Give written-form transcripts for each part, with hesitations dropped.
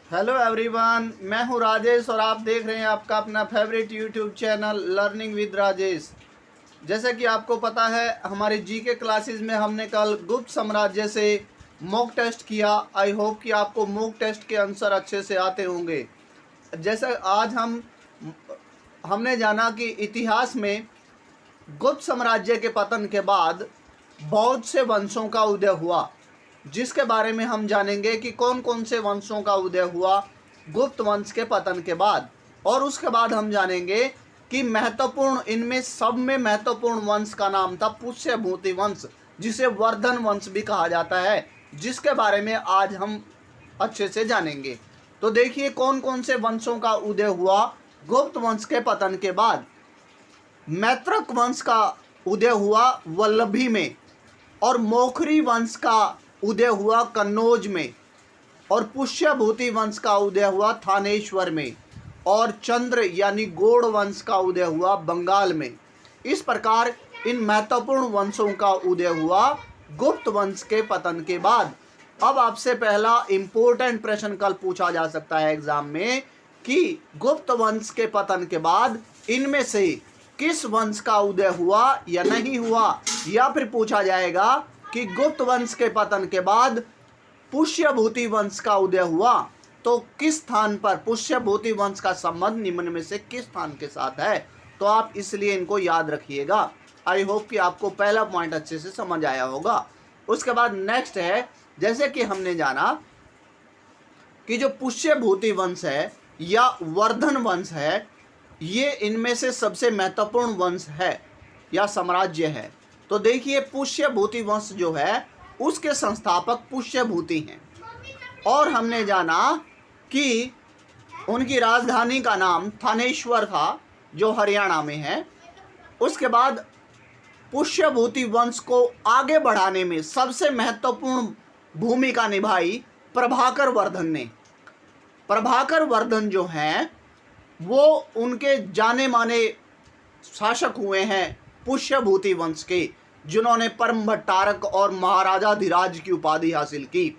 Hello everyone, मैं हूं राजेश और आप देख रहे हैं आपका अपना favourite YouTube channel learning with Rajesh. जैसे कि आपको पता है, हमारी जीके क्लासेस में हमने कल गुप्त साम्राज्य से मॉक टेस्ट किया। आई होप कि आपको मॉक टेस्ट के आंसर अच्छे से आते होंगे। जैसे आज हमने जाना कि इतिहास में गुप्त साम्राज्य के पतन के बाद बहुत से वंशों का उदय हुआ, जिसके बारे में हम जानेंगे कि कौन कौन से वंशों का उदय हुआ गुप्त वंश के पतन के बाद। और उसके बाद हम जानेंगे कि इनमें सब में महत्वपूर्ण वंश का नाम था पुष्यभूति वंश, जिसे वर्धन वंश भी कहा जाता है, जिसके बारे में आज हम अच्छे से जानेंगे। तो देखिए कौन कौन से वंशों का उदय हुआ गुप्त वंश के पतन के बाद। मैत्रक वंश का उदय हुआ वल्लभी में, और मोखरी वंश का उदय हुआ कन्नौज में, और पुष्यभूति वंश का उदय हुआ थानेश्वर में, और चंद्र यानी गौड़ वंश का उदय हुआ बंगाल में। इस प्रकार इन महत्वपूर्ण वंशों का उदय हुआ गुप्त वंश के पतन के बाद। अब आपसे पहला इंपॉर्टेंट प्रश्न कल पूछा जा सकता है एग्जाम में कि गुप्त वंश के पतन के बाद इनमें से किस वंश का उदय हुआ या नहीं हुआ, या फिर पूछा जाएगा कि गुप्त वंश के पतन के बाद पुष्यभूति वंश का उदय हुआ, तो किस स्थान पर पुष्यभूति वंश का संबंध निम्न में से किस स्थान के साथ है। तो आप इसलिए इनको याद रखिएगा। आई होप कि आपको पहला पॉइंट अच्छे से समझ आया होगा। उसके बाद नेक्स्ट है, जैसे कि हमने जाना कि जो पुष्यभूति वंश है या वर्धन वंश है, ये इनमें से सबसे महत्वपूर्ण वंश है या साम्राज्य है। तो देखिए पुष्यभूति वंश जो है उसके संस्थापक पुष्यभूति हैं, और हमने जाना कि उनकी राजधानी का नाम थानेश्वर था, जो हरियाणा में है। उसके बाद पुष्यभूति वंश को आगे बढ़ाने में सबसे महत्वपूर्ण भूमिका निभाई प्रभाकर वर्धन ने। प्रभाकर वर्धन जो हैं वो उनके जाने माने शासक हुए हैं पुष्यभूति वंश के, जिन्होंने परम भट्टारक और महाराजाधिराज की उपाधि हासिल की।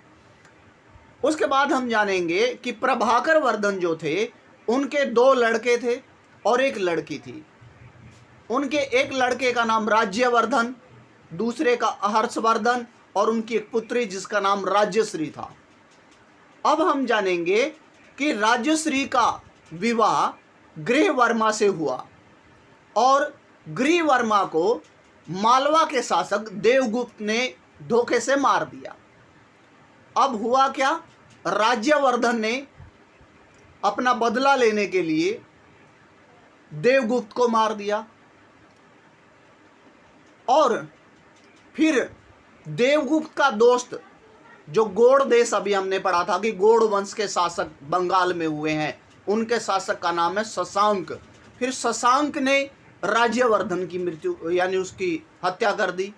उसके बाद हम जानेंगे कि प्रभाकर वर्धन जो थे उनके दो लड़के थे और एक लड़की थी। उनके एक लड़के का नाम राज्यवर्धन, दूसरे का हर्षवर्धन, और उनकी एक पुत्री जिसका नाम राज्यश्री था। अब हम जानेंगे कि राज्यश्री का विवाह गृहवर्मा से हुआ, और गृहवर्मा को मालवा के शासक देवगुप्त ने धोखे से मार दिया। अब हुआ क्या, राज्यवर्धन ने अपना बदला लेने के लिए देवगुप्त को मार दिया, और फिर देवगुप्त का दोस्त जो गौड़ देश, अभी हमने पढ़ा था कि गौड़ वंश के शासक बंगाल में हुए हैं, उनके शासक का नाम है शशांक। फिर शशांक ने राज्यवर्धन की मृत्यु यानी उसकी हत्या कर दी।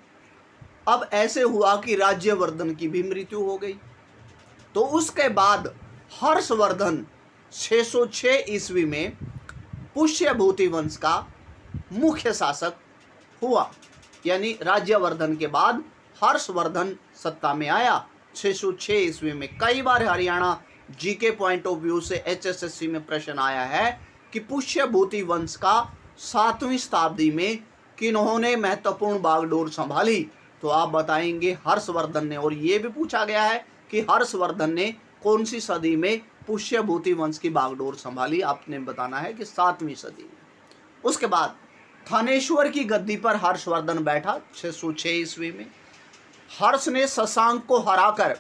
अब ऐसे हुआ कि राज्यवर्धन की भी मृत्यु हो गई। तो उसके बाद हर्षवर्धन 606 ईस्वी में पुष्यभूति वंश का मुख्य शासक हुआ, यानी राज्यवर्धन के बाद हर्षवर्धन सत्ता में आया 606 ईस्वी में। कई बार Haryana GK point of view से HSSC में प्रश्न आया है कि पुष्यभूति वंश का 7वीं शताब्दी में किन्होंने महत्वपूर्ण बागडोर संभाली, तो आप बताएंगे हर्षवर्धन ने। और ये भी पूछा गया है कि हर्षवर्धन ने कौन सी सदी में पुष्यभूति वंश की बागडोर संभाली, आपने बताना है कि 7वीं सदी में। उसके बाद थानेश्वर की गद्दी पर हर्षवर्धन बैठा 606 ईस्वी में। हर्ष ने शशांक को हराकर,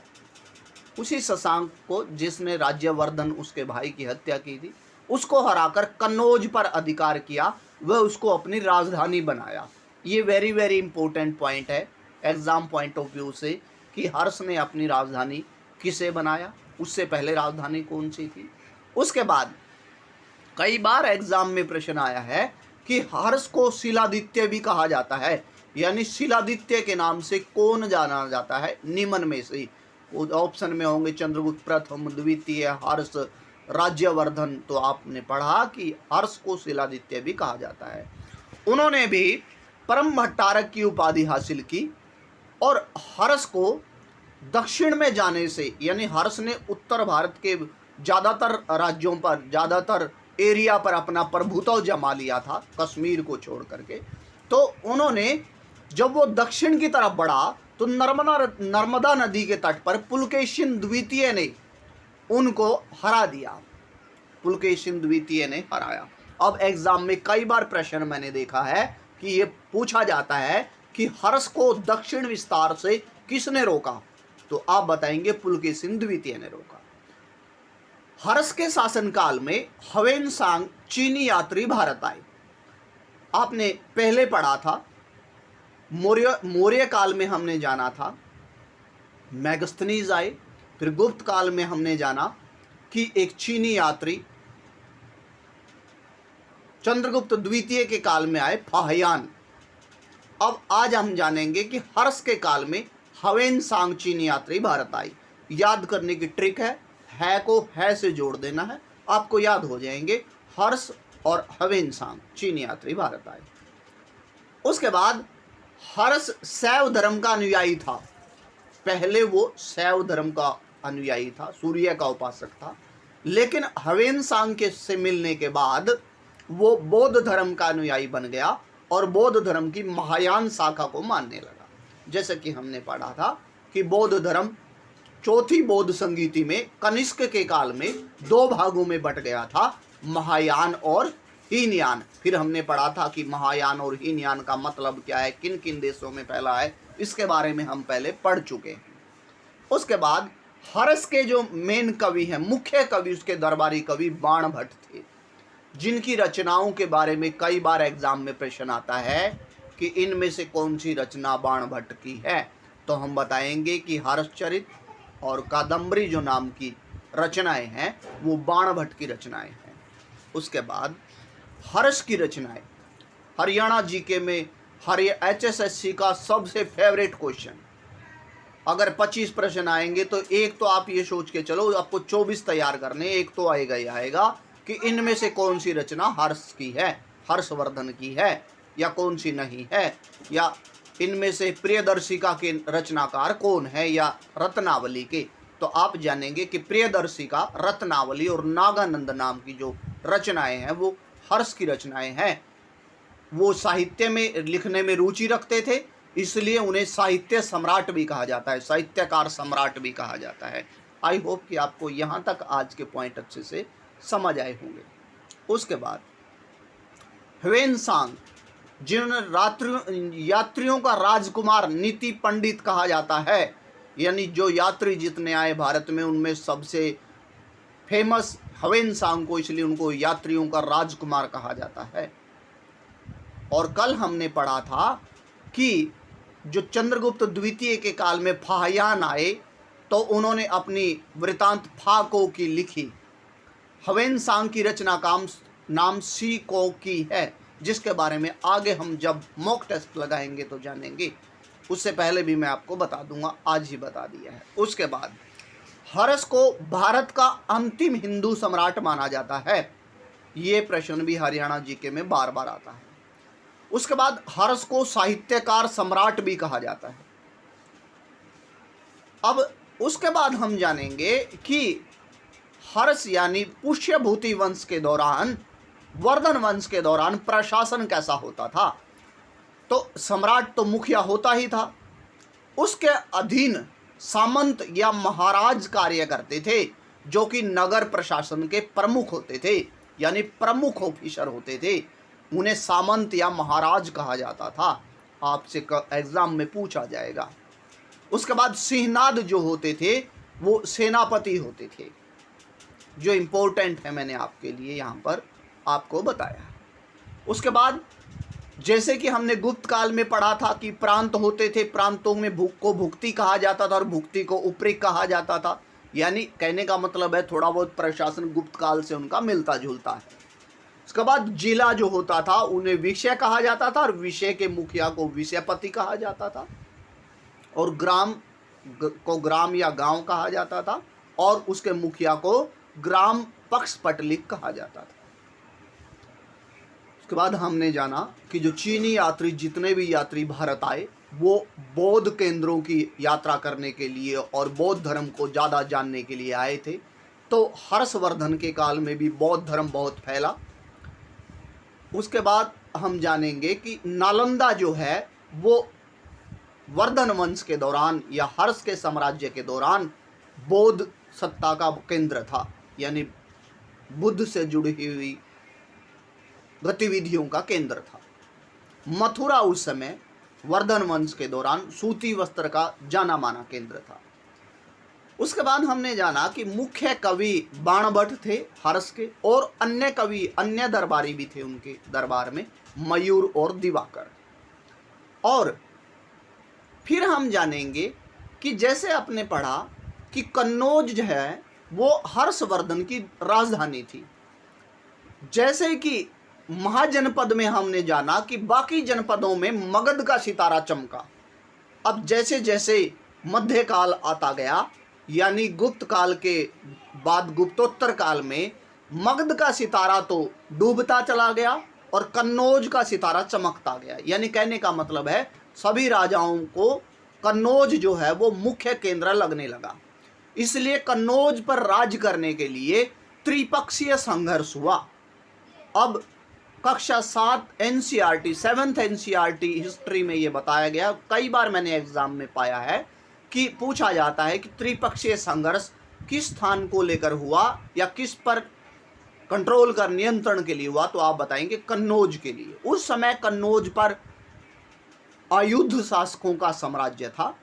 उसी शशांक को जिसने राज्यवर्धन उसके भाई की हत्या की थी, उसको हराकर कन्नौज पर अधिकार किया, वह उसको अपनी राजधानी बनाया। ये वेरी वेरी इंपॉर्टेंट पॉइंट है एग्जाम पॉइंट ऑफ व्यू से कि हर्ष ने अपनी राजधानी किसे बनाया, उससे पहले राजधानी कौन सी थी। उसके बाद कई बार एग्जाम में प्रश्न आया है कि हर्ष को शिलादित्य भी कहा जाता है, यानी शिलादित्य के नाम से कौन जाना जाता है निम्न में से। ऑप्शन में होंगे चंद्रगुप्त प्रथम, द्वितीय, हर्ष, राज्यवर्धन। तो आपने पढ़ा कि हर्ष को शिलादित्य भी कहा जाता है। उन्होंने भी परम भट्टारक की उपाधि हासिल की, और हर्ष को दक्षिण में जाने से, यानी हर्ष ने उत्तर भारत के ज़्यादातर राज्यों पर, ज़्यादातर एरिया पर अपना प्रभुत्व जमा लिया था, कश्मीर को छोड़ करके। तो उन्होंने जब वो दक्षिण की तरफ बढ़ा तो नर्मदा नदी के तट पर पुलकेशिन द्वितीय ने उनको हरा दिया। पुलकेशिन द्वितीय ने हराया। अब एग्जाम में कई बार प्रश्न मैंने देखा है कि ये पूछा जाता है कि हर्ष को दक्षिण विस्तार से किसने रोका, तो आप बताएंगे पुलकेशिन द्वितीय ने रोका। हर्ष के शासनकाल में ह्वेन-सांग चीनी यात्री भारत आए। आपने पहले पढ़ा था, मौर्य काल में हमने जाना था मैगस्थनीज आए, फिर गुप्त काल में हमने जाना कि एक चीनी यात्री चंद्रगुप्त द्वितीय के काल में आए फाहियान। अब आज हम जानेंगे कि हर्ष के काल में ह्वेन-सांग चीनी यात्री भारत आई। याद करने की ट्रिक है को है से जोड़ देना है, आपको याद हो जाएंगे हर्ष और ह्वेन-सांग चीनी यात्री भारत आए। उसके बाद हर्ष शैव धर्म का अनुयायी था। पहले वो शैव धर्म का अनुयायी था, सूर्य का उपासक था, लेकिन ह्वेन-सांग के से मिलने के बाद वो बौद्ध धर्म का अनुयायी बन गया और बौद्ध धर्म की महायान शाखा को मानने लगा। जैसे कि हमने पढ़ा था कि बौद्ध धर्म चौथी बौद्ध संगीति में कनिष्क के काल में दो भागों में बट गया था, महायान और हीनयान। फिर हमने पढ़ा था कि महायान और हीनयान का मतलब क्या है, किन किन देशों में फैला है, इसके बारे में हम पहले पढ़ चुके हैं। उसके बाद हर्ष के जो मेन कवि हैं, मुख्य कवि, उसके दरबारी कवि बाणभट्ट थे, जिनकी रचनाओं के बारे में कई बार एग्जाम में प्रश्न आता है कि इनमें से कौन सी रचना बाणभट्ट की है। तो हम बताएंगे कि हर्षचरित और कादम्बरी जो नाम की रचनाएं हैं वो बाणभट्ट की रचनाएं हैं। उसके बाद हर्ष की रचनाएं, हरियाणा जीके में HSSC का सबसे फेवरेट क्वेश्चन। अगर 25 प्रश्न आएंगे तो एक तो आप ये सोच के चलो आपको 24 तैयार करने, एक तो आएगा ही आएगा कि इनमें से कौन सी रचना हर्ष की है, हर्षवर्धन की है, या कौन सी नहीं है, या इनमें से प्रियदर्शिका के रचनाकार कौन है या रत्नावली के। तो आप जानेंगे कि प्रियदर्शिका, रत्नावली और नागानंद नाम की जो रचनाएं हैं वो हर्ष की रचनाएं हैं। वो साहित्य में लिखने में रुचि रखते थे, इसलिए उन्हें साहित्य सम्राट भी कहा जाता है, साहित्यकार सम्राट भी कहा जाता है। आई होप कि आपको यहाँ तक आज के पॉइंट अच्छे से समझ आए होंगे। उसके बाद ह्वेन-सांग, जिन्होंने यात्रियों का राजकुमार, नीति पंडित कहा जाता है, यानी जो यात्री जितने आए भारत में उनमें सबसे फेमस ह्वेन-सांग को, इसलिए उनको यात्रियों का राजकुमार कहा जाता है। और कल हमने पढ़ा था कि जो चंद्रगुप्त द्वितीय के काल में फाहियान आए तो उन्होंने अपनी वृतांत फाको की लिखी। ह्वेन-सांग की रचना का नाम सी को की है, जिसके बारे में आगे हम जब मॉक टेस्ट लगाएंगे तो जानेंगे। उससे पहले भी मैं आपको बता दूंगा, आज ही बता दिया है। उसके बाद हर्ष को भारत का अंतिम हिंदू सम्राट माना जाता है। ये प्रश्न भी हरियाणा जीके में बार बार आता है। उसके बाद हर्ष को साहित्यकार सम्राट भी कहा जाता है। अब उसके बाद हम जानेंगे कि हर्ष यानी पुष्यभूति वंश के दौरान, वर्धन वंश के दौरान प्रशासन कैसा होता था। तो सम्राट तो मुखिया होता ही था, उसके अधीन सामंत या महाराज कार्य करते थे, जो कि नगर प्रशासन के प्रमुख होते थे, यानी प्रमुख ऑफिसर होते थे। उन्हें सामंत या महाराज कहा जाता था। आपसे एग्जाम में पूछा जाएगा। उसके बाद सिंहनाद जो होते थे वो सेनापति होते थे, जो इम्पोर्टेंट है, मैंने आपके लिए यहाँ पर आपको बताया। उसके बाद जैसे कि हमने गुप्त काल में पढ़ा था कि प्रांत होते थे, प्रांतों में को भुक्ति कहा जाता था और भुक्ति को उपरिक कहा जाता था। यानी कहने का मतलब है थोड़ा बहुत प्रशासन गुप्त काल से उनका मिलता जुलता है। उसके बाद जिला जो होता था उन्हें विषय कहा जाता था और विषय के मुखिया को विषयपति कहा जाता था, और ग्राम को ग्राम या गांव कहा जाता था, और उसके मुखिया को ग्राम पक्षपटलिक कहा जाता था। उसके बाद हमने जाना कि जो चीनी यात्री, जितने भी यात्री भारत आए वो बौद्ध केंद्रों की यात्रा करने के लिए और बौद्ध धर्म को ज़्यादा जानने के लिए आए थे। तो हर्षवर्धन के काल में भी बौद्ध धर्म बहुत फैला। उसके बाद हम जानेंगे कि नालंदा जो है वो वर्धन वंश के दौरान या हर्ष के साम्राज्य के दौरान बौद्ध सत्ता का केंद्र था, यानी बुद्ध से जुड़ी हुई गतिविधियों का केंद्र था। मथुरा उस समय वर्धन वंश के दौरान सूती वस्त्र का जाना माना केंद्र था। उसके बाद हमने जाना कि मुख्य कवि बाणभट्ट थे हर्ष के, और अन्य कवि अन्य दरबारी भी थे उनके दरबार में, मयूर और दिवाकर। और फिर हम जानेंगे कि जैसे आपने पढ़ा कि कन्नौज जो है वो हर्षवर्धन की राजधानी थी, जैसे कि महाजनपद में हमने जाना कि बाकी जनपदों में मगध का सितारा चमका। अब जैसे जैसे मध्यकाल आता गया, यानी गुप्त काल के बाद गुप्तोत्तर काल में, मगध का सितारा तो डूबता चला गया और कन्नौज का सितारा चमकता गया। यानी कहने का मतलब है सभी राजाओं को कन्नौज जो है वो मुख्य केंद्र लगने लगा। इसलिए कन्नौज पर राज करने के लिए त्रिपक्षीय संघर्ष हुआ। अब कक्षा 7 एनसीईआरटी 7th एनसीईआरटी हिस्ट्री में ये बताया गया, कई बार मैंने एग्जाम में पाया है कि पूछा जाता है कि त्रिपक्षीय संघर्ष किस स्थान को लेकर हुआ या किस पर कंट्रोल कर नियंत्रण के लिए हुआ, तो आप बताएंगे कन्नौज के लिए। उस समय कन्नौज पर अयुद्ध शासकों का साम्राज्य था,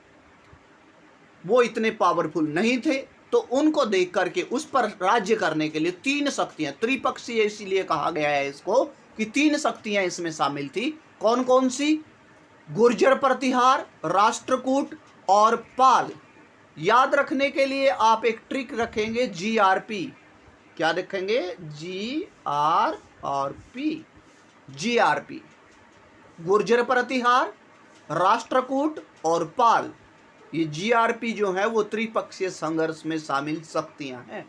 वो इतने पावरफुल नहीं थे, तो उनको देख करके उस पर राज्य करने के लिए 3 शक्तियां, त्रिपक्षीय इसीलिए कहा गया है इसको कि 3 शक्तियां इसमें शामिल थी। कौन कौन सी? गुर्जर प्रतिहार, राष्ट्रकूट और पाल। याद रखने के लिए आप एक ट्रिक रखेंगे, GRP। क्या रखेंगे? GRP। गुर्जर प्रतिहार, राष्ट्रकूट और पाल, ये GRP जो है वो त्रिपक्षीय संघर्ष में शामिल शक्तियां हैं।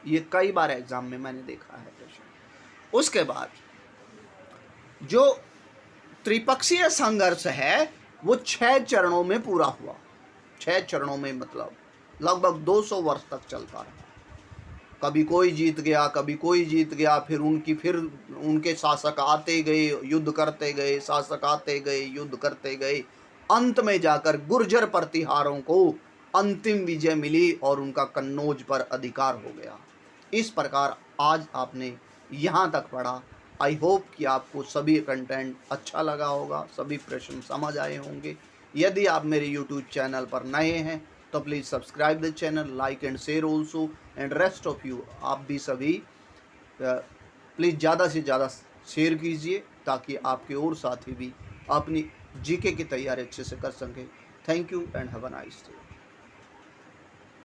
ये कई बार एग्जाम में मैंने देखा है प्रश्न। उसके बाद जो त्रिपक्षीय संघर्ष है वो 6 चरणों में पूरा हुआ। 6 चरणों में मतलब लगभग 200 वर्ष तक चलता रहा। कभी कोई जीत गया, कभी कोई जीत गया, फिर उनके शासक आते गए, युद्ध करते गए, शासक आते गए, युद्ध करते गए। अंत में जाकर गुर्जर प्रतिहारों को अंतिम विजय मिली और उनका कन्नौज पर अधिकार हो गया। इस प्रकार आज आपने यहाँ तक पढ़ा। आई होप कि आपको सभी कंटेंट अच्छा लगा होगा, सभी प्रश्न समझ आए होंगे। यदि आप मेरे यूट्यूब चैनल पर नए हैं तो please subscribe the channel, like and share also, and rest of you, आप भी सभी प्लीज़ ज़्यादा से ज़्यादा शेयर कीजिए ताकि आपके और साथी भी अपनी जीके की तैयारी अच्छे से कर सकें। Thank you and have a nice day.